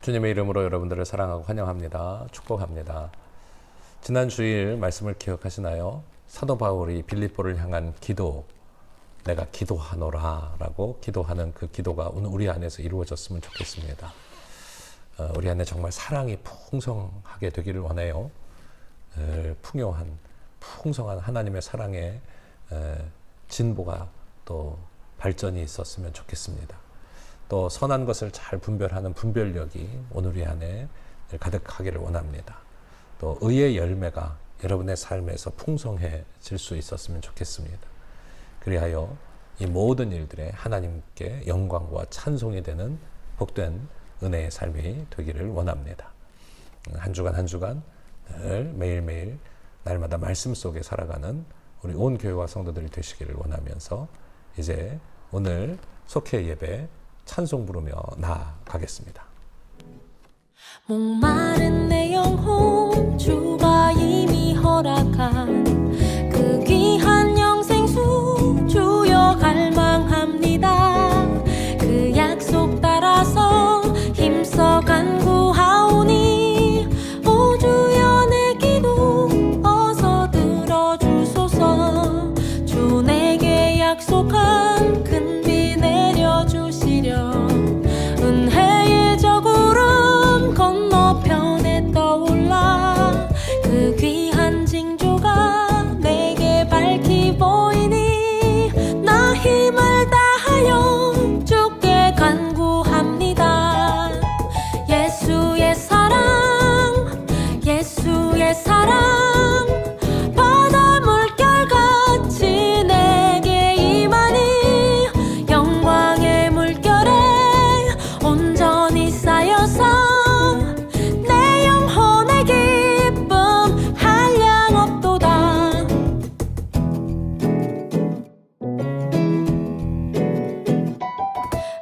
주님의 이름으로 여러분들을 사랑하고 환영합니다. 축복합니다. 지난 주일 말씀을 기억하시나요? 사도 바울이 빌립보를 향한 기도, 내가 기도하노라 라고 기도하는 그 기도가 오늘 우리 안에서 이루어졌으면 좋겠습니다. 우리 안에 정말 사랑이 풍성하게 되기를 원해요. 풍요한, 풍성한 하나님의 사랑의 진보가 또 발전이 있었으면 좋겠습니다. 또 선한 것을 잘 분별하는 분별력이 오늘 우리 안에 가득하기를 원합니다. 또 의의 열매가 여러분의 삶에서 풍성해질 수 있었으면 좋겠습니다. 그리하여 이 모든 일들에 하나님께 영광과 찬송이 되는 복된 은혜의 삶이 되기를 원합니다. 한 주간 한 주간 늘 매일매일 날마다 말씀 속에 살아가는 우리 온 교회와 성도들이 되시기를 원하면서 이제 오늘 속회 예배 찬송 부르며 나아가겠습니다. 목마른 내 영혼 주가 이미 허락한 그 귀한 영생수 주여 갈망합니다. 그 약속 따라서 힘써 간구하오니 오 주여 내 기도 어서 들어주소서. 주 내게 약속한 큰 비 내려주시려 은혜의 저 구름 건너편에 떠올라 그 귀한 징조가 내게 밝히 보이니 나 힘을 다하여 주께 간구합니다. 예수의 사랑 예수의 사랑 바다 물결같이 내게 임하니 영광의 물결에 온전히 쌓여서 내 영혼의 기쁨 한량없도다.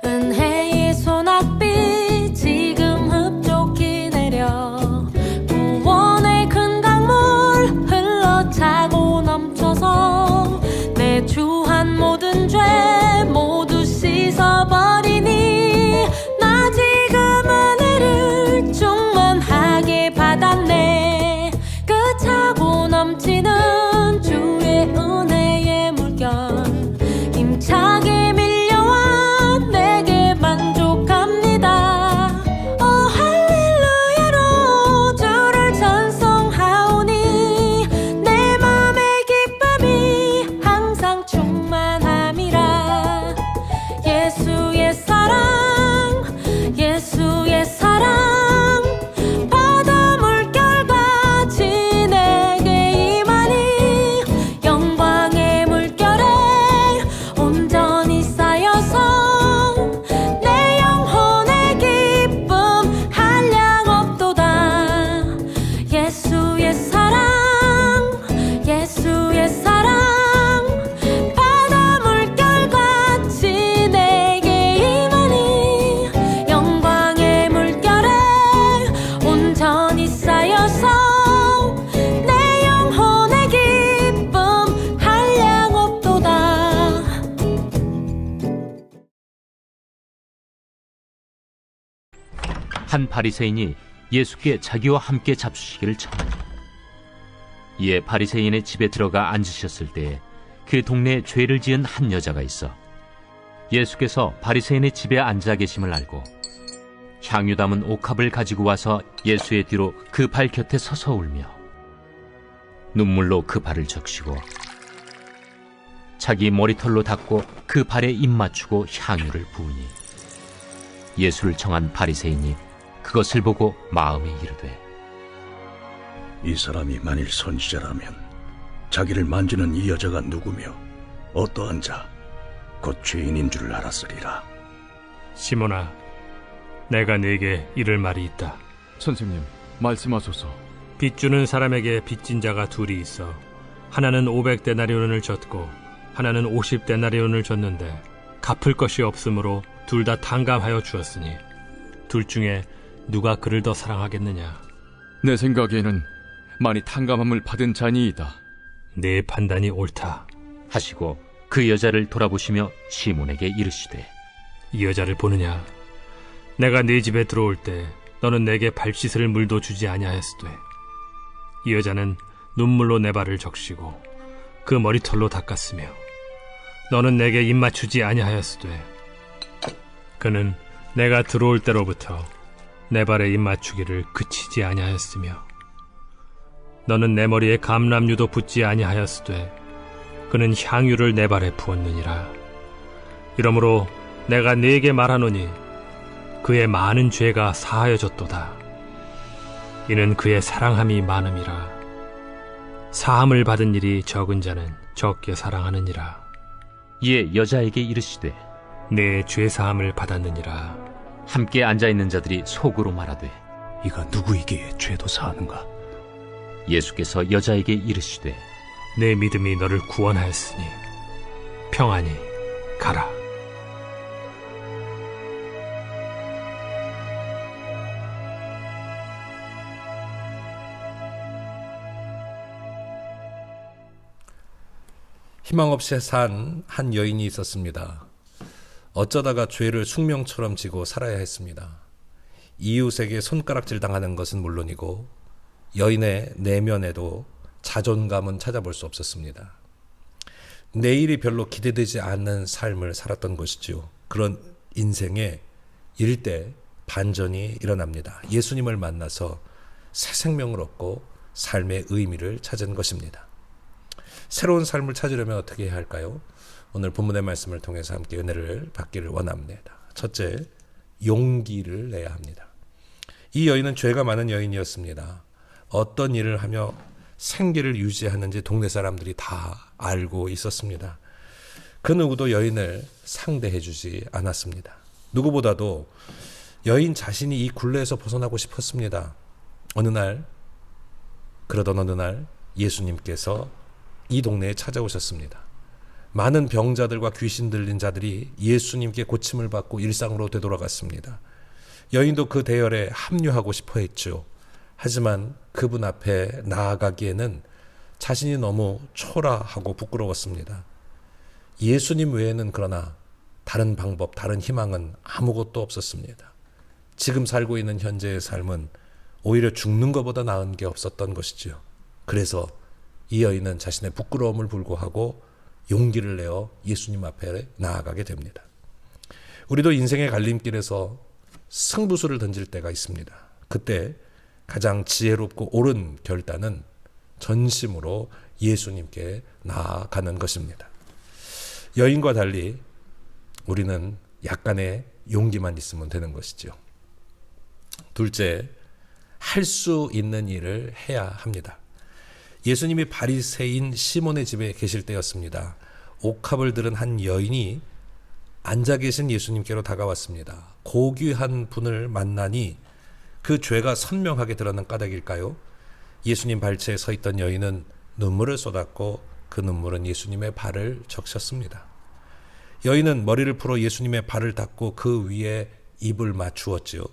은혜의 소낙비 지금 흡족히 내려 구원의 큰 강물 흘러차고 넘쳐서 내 주한 모든 죄 모두 씻어버리니 나 지금 은혜를 충만하게 받았네. 그 차고 넘치는 주의 은혜의 물결 힘차게 밀려와 내게 만족합니다. 오 할렐루야로 주를 찬송하오니 내 맘의 기쁨이 항상 충만함이라. 예수의 사랑 예수의 사랑 바다 물결같이 내게 임하니 영광의 물결에 온전히 쌓여서 내 영혼의 기쁨 한량없도다. 예수의 사랑 예수의 사랑 바다 물결같이 내게 임하니 영광의 물결에 온전히 쌓여서 내 영혼의 기쁨 한량없도다. 한 바리새인이 예수께 자기와 함께 잡수시기를 청하니 이에 바리새인의 집에 들어가 앉으셨을 때에 그 동네에 죄를 지은 한 여자가 있어 예수께서 바리새인의 집에 앉아 계심을 알고 향유 담은 옥합을 가지고 와서 예수의 뒤로 그 발 곁에 서서 울며 눈물로 그 발을 적시고 자기 머리털로 닦고 그 발에 입 맞추고 향유를 부으니 예수를 청한 바리새인이 그것을 보고 마음에 이르되 이 사람이 만일 선지자라면 자기를 만지는 이 여자가 누구며 어떠한 자, 곧 죄인인 줄 알았으리라. 시몬아, 내가 네게 이를 말이 있다. 선생님, 말씀하소서. 빚 주는 사람에게 빚진 자가 둘이 있어 하나는 500데나리온을 졌고 하나는 50데나리온을 졌는데 갚을 것이 없으므로 둘 다 탕감하여 주었으니 둘 중에 누가 그를 더 사랑하겠느냐? 내 생각에는 많이 탕감함을 받은 자니이다. 네 판단이 옳다. 하시고 그 여자를 돌아보시며 시몬에게 이르시되 이 여자를 보느냐? 내가 네 집에 들어올 때 너는 내게 발 씻을 물도 주지 아니하였으되 이 여자는 눈물로 내 발을 적시고 그 머리털로 닦았으며 너는 내게 입 맞추지 아니하였으되 그는 내가 들어올 때로부터 내 발에 입 맞추기를 그치지 아니하였으며 너는 내 머리에 감람유도 붓지 아니하였으되 그는 향유를 내 발에 부었느니라. 이러므로 내가 네게 말하노니 그의 많은 죄가 사하여졌도다. 이는 그의 사랑함이 많음이라. 사함을 받은 일이 적은 자는 적게 사랑하느니라. 이에 여자에게 이르시되 내 죄사함을 받았느니라. 함께 앉아있는 자들이 속으로 말하되 이가 누구이기에 죄도 사하는가? 예수께서 여자에게 이르시되 내 믿음이 너를 구원하였으니 평안히 가라. 희망 없이 산 한 여인이 있었습니다. 어쩌다가 죄를 숙명처럼 지고 살아야 했습니다. 이웃에게 손가락질 당하는 것은 물론이고 여인의 내면에도 자존감은 찾아볼 수 없었습니다. 내일이 별로 기대되지 않는 삶을 살았던 것이죠. 그런 인생에 일대 반전이 일어납니다. 예수님을 만나서 새 생명을 얻고 삶의 의미를 찾은 것입니다. 새로운 삶을 찾으려면 어떻게 해야 할까요? 오늘 본문의 말씀을 통해서 함께 은혜를 받기를 원합니다. 첫째, 용기를 내야 합니다. 이 여인은 죄가 많은 여인이었습니다. 어떤 일을 하며 생계를 유지하는지 동네 사람들이 다 알고 있었습니다. 그 누구도 여인을 상대해 주지 않았습니다. 누구보다도 여인 자신이 이 굴레에서 벗어나고 싶었습니다. 그러던 어느 날 예수님께서 이 동네에 찾아오셨습니다. 많은 병자들과 귀신 들린 자들이 예수님께 고침을 받고 일상으로 되돌아갔습니다. 여인도 그 대열에 합류하고 싶어 했죠. 하지만 그분 앞에 나아가기에는 자신이 너무 초라하고 부끄러웠습니다. 예수님 외에는 그러나 다른 방법, 다른 희망은 아무것도 없었습니다. 지금 살고 있는 현재의 삶은 오히려 죽는 것보다 나은 게 없었던 것이죠. 그래서 이 여인은 자신의 부끄러움을 불구하고 용기를 내어 예수님 앞에 나아가게 됩니다. 우리도 인생의 갈림길에서 승부수를 던질 때가 있습니다. 그때 가장 지혜롭고 옳은 결단은 전심으로 예수님께 나아가는 것입니다. 여인과 달리 우리는 약간의 용기만 있으면 되는 것이죠. 둘째, 할 수 있는 일을 해야 합니다. 예수님이 바리새인 시몬의 집에 계실 때였습니다. 옥합을 들은 한 여인이 앉아 계신 예수님께로 다가왔습니다. 고귀한 분을 만나니 그 죄가 선명하게 드러난 까닭일까요? 예수님 발치에 서 있던 여인은 눈물을 쏟았고 그 눈물은 예수님의 발을 적셨습니다. 여인은 머리를 풀어 예수님의 발을 닦고 그 위에 입을 맞추었지요.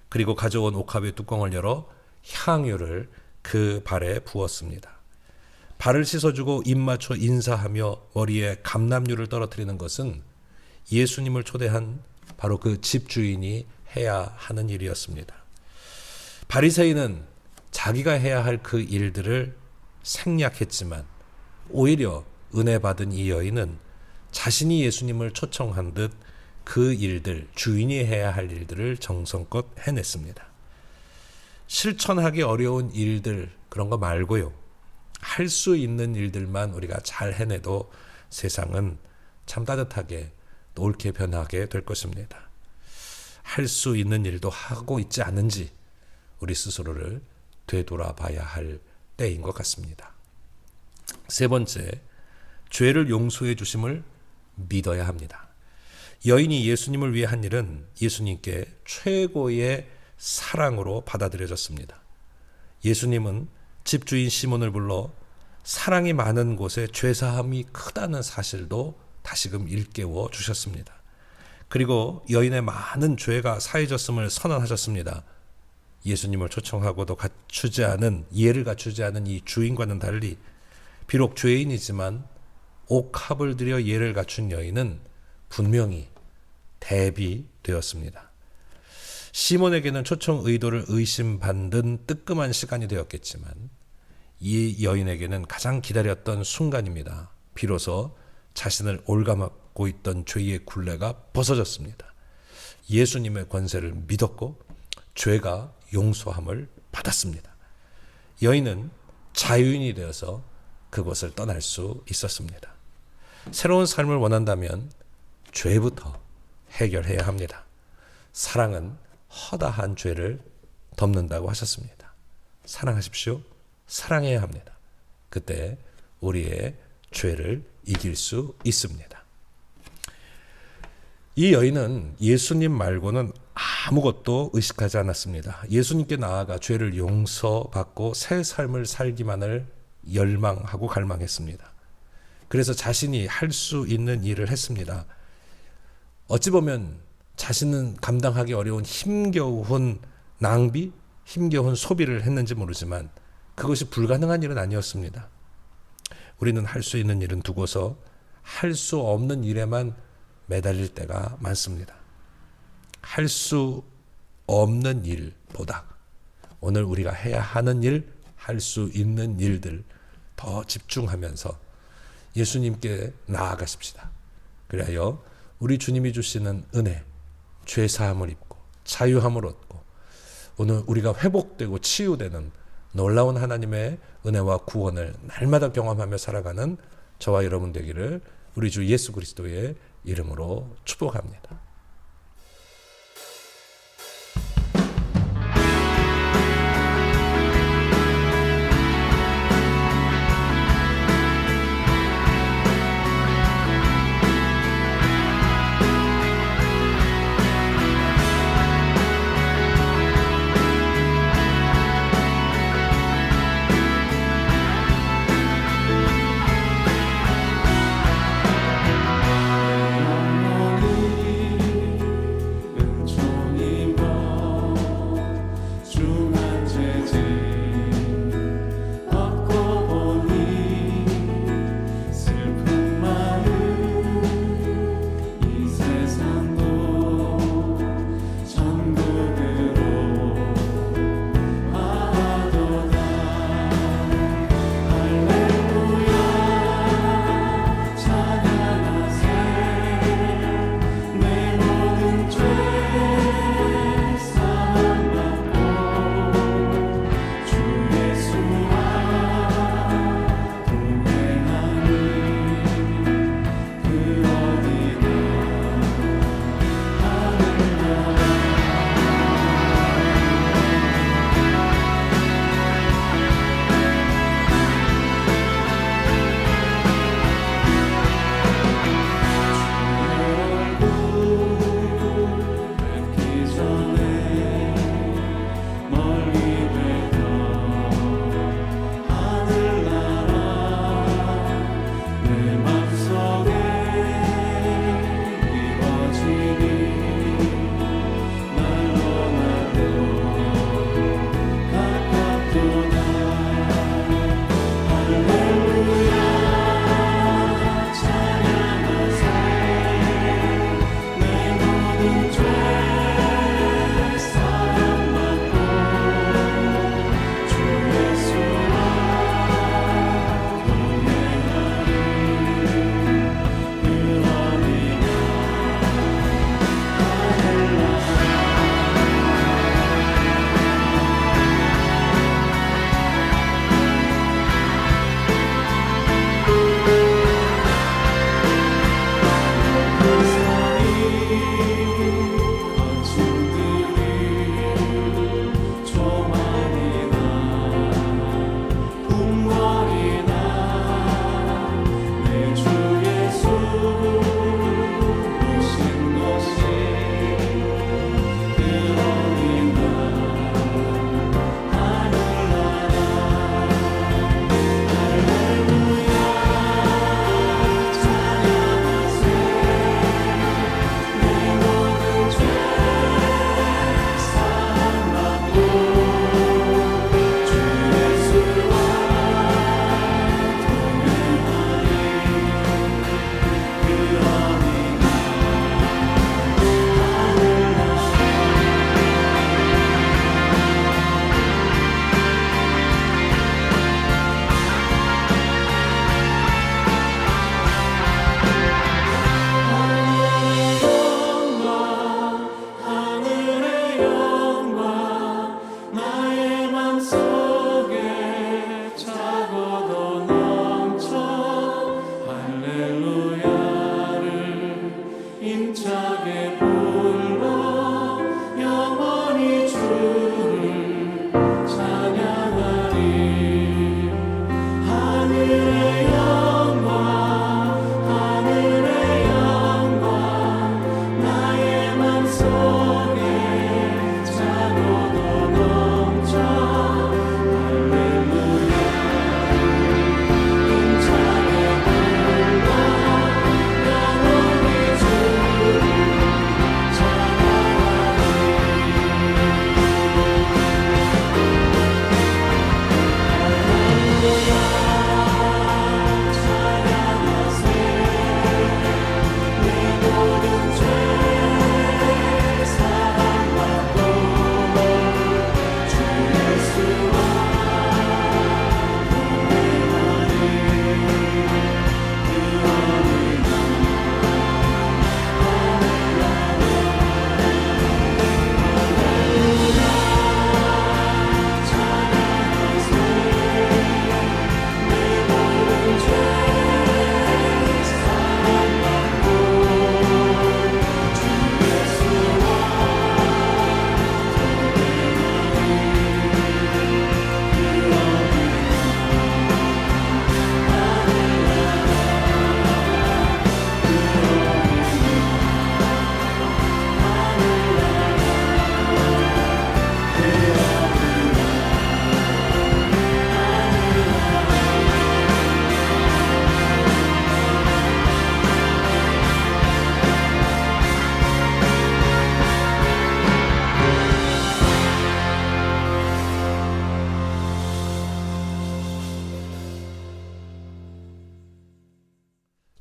그리고 가져온 옥합의 뚜껑을 열어 향유를 그 발에 부었습니다. 발을 씻어주고 입 맞춰 인사하며 머리에 감람유를 떨어뜨리는 것은 예수님을 초대한 바로 그 집주인이 해야 하는 일이었습니다. 바리새인은 자기가 해야 할 그 일들을 생략했지만 오히려 은혜 받은 이 여인은 자신이 예수님을 초청한 듯 그 일들, 주인이 해야 할 일들을 정성껏 해냈습니다. 실천하기 어려운 일들, 그런 거 말고요. 할 수 있는 일들만 우리가 잘 해내도 세상은 참 따뜻하게 또 옳게 변하게 될 것입니다. 할 수 있는 일도 하고 있지 않은지 우리 스스로를 되돌아봐야 할 때인 것 같습니다. 세 번째, 죄를 용서해 주심을 믿어야 합니다. 여인이 예수님을 위해 한 일은 예수님께 최고의 사랑으로 받아들여졌습니다. 예수님은 집주인 시몬을 불러 사랑이 많은 곳에 죄사함이 크다는 사실도 다시금 일깨워 주셨습니다. 그리고 여인의 많은 죄가 사해졌음을 선언하셨습니다. 예수님을 초청하고도 이해를 갖추지 않은 이 주인과는 달리 비록 죄인이지만 옥합을 들여 예를 갖춘 여인은 분명히 대비되었습니다. 시몬에게는 초청 의도를 의심받는 뜨끔한 시간이 되었겠지만 이 여인에게는 가장 기다렸던 순간입니다. 비로소 자신을 올가먹고 있던 죄의 굴레가 벗어졌습니다. 예수님의 권세를 믿었고 죄가 용서함을 받았습니다. 여인은 자유인이 되어서 그곳을 떠날 수 있었습니다. 새로운 삶을 원한다면 죄부터 해결해야 합니다. 사랑은 허다한 죄를 덮는다고 하셨습니다. 사랑하십시오. 사랑해야 합니다. 그때 우리의 죄를 이길 수 있습니다. 이 여인은 예수님 말고는 아무것도 의식하지 않았습니다. 예수님께 나아가 죄를 용서받고 새 삶을 살기만을 열망하고 갈망했습니다. 그래서 자신이 할 수 있는 일을 했습니다. 어찌 보면 자신은 감당하기 어려운 힘겨운 낭비, 힘겨운 소비를 했는지 모르지만 그것이 불가능한 일은 아니었습니다. 우리는 할 수 있는 일은 두고서 할 수 없는 일에만 매달릴 때가 많습니다. 할 수 없는 일보다 오늘 우리가 해야 하는 일, 할 수 있는 일들 더 집중하면서 예수님께 나아가십시다. 그래야 우리 주님이 주시는 은혜, 죄사함을 입고 자유함을 얻고 오늘 우리가 회복되고 치유되는 놀라운 하나님의 은혜와 구원을 날마다 경험하며 살아가는 저와 여러분 되기를 우리 주 예수 그리스도의 이름으로 축복합니다.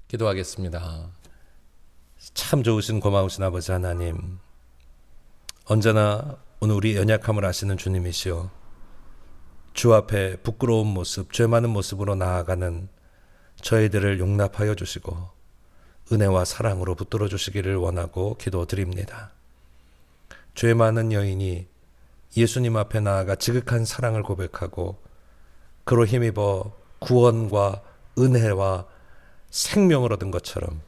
기도하겠습니다. 참 좋으신 고마우신 아버지 하나님, 언제나 오늘 우리 연약함을 아시는 주님이시여, 주 앞에 부끄러운 모습, 죄 많은 모습으로 나아가는 저희들을 용납하여 주시고 은혜와 사랑으로 붙들어 주시기를 원하고 기도드립니다. 죄 많은 여인이 예수님 앞에 나아가 지극한 사랑을 고백하고 그로 힘입어 구원과 은혜와 생명을 얻은 것처럼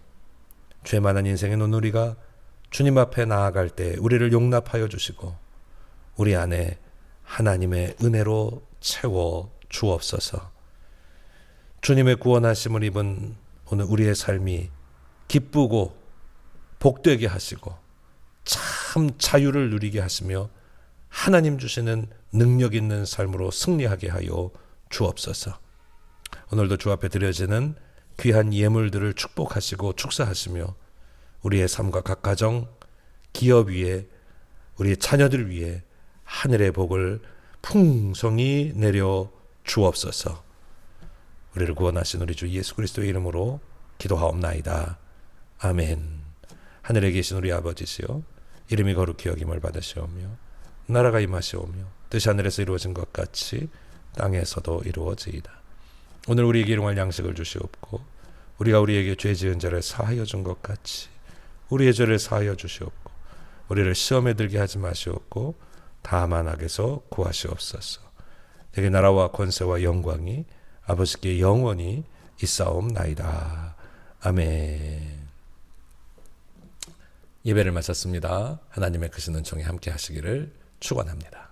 죄 많은 인생의 우리가 주님 앞에 나아갈 때 우리를 용납하여 주시고 우리 안에 하나님의 은혜로 채워 주옵소서. 주님의 구원하심을 입은 오늘 우리의 삶이 기쁘고 복되게 하시고 참 자유를 누리게 하시며 하나님 주시는 능력 있는 삶으로 승리하게 하여 주옵소서. 오늘도 주 앞에 드려지는 귀한 예물들을 축복하시고 축사하시며 우리의 삶과 각 가정, 기업 위에 우리의 자녀들 위에 하늘의 복을 풍성히 내려 주옵소서. 우리를 구원하신 우리 주 예수 그리스도의 이름으로 기도하옵나이다. 아멘. 하늘에 계신 우리 아버지시여, 이름이 거룩히 여김을 받으시오며 나라가 임하시오며 뜻이 하늘에서 이루어진 것 같이 땅에서도 이루어지이다. 오늘 우리에게 일용할 양식을 주시옵고 우리가 우리에게 죄 지은 자를 사하여 준 것 같이 우리의 죄를 사하여 주시옵고 우리를 시험에 들게 하지 마시옵고 다만 악에서 구하시옵소서. 내게 나라와 권세와 영광이 아버지께 영원히 있사옵나이다. 아멘. 예배를 마쳤습니다. 하나님의 크신 은총이 함께 하시기를 축원합니다.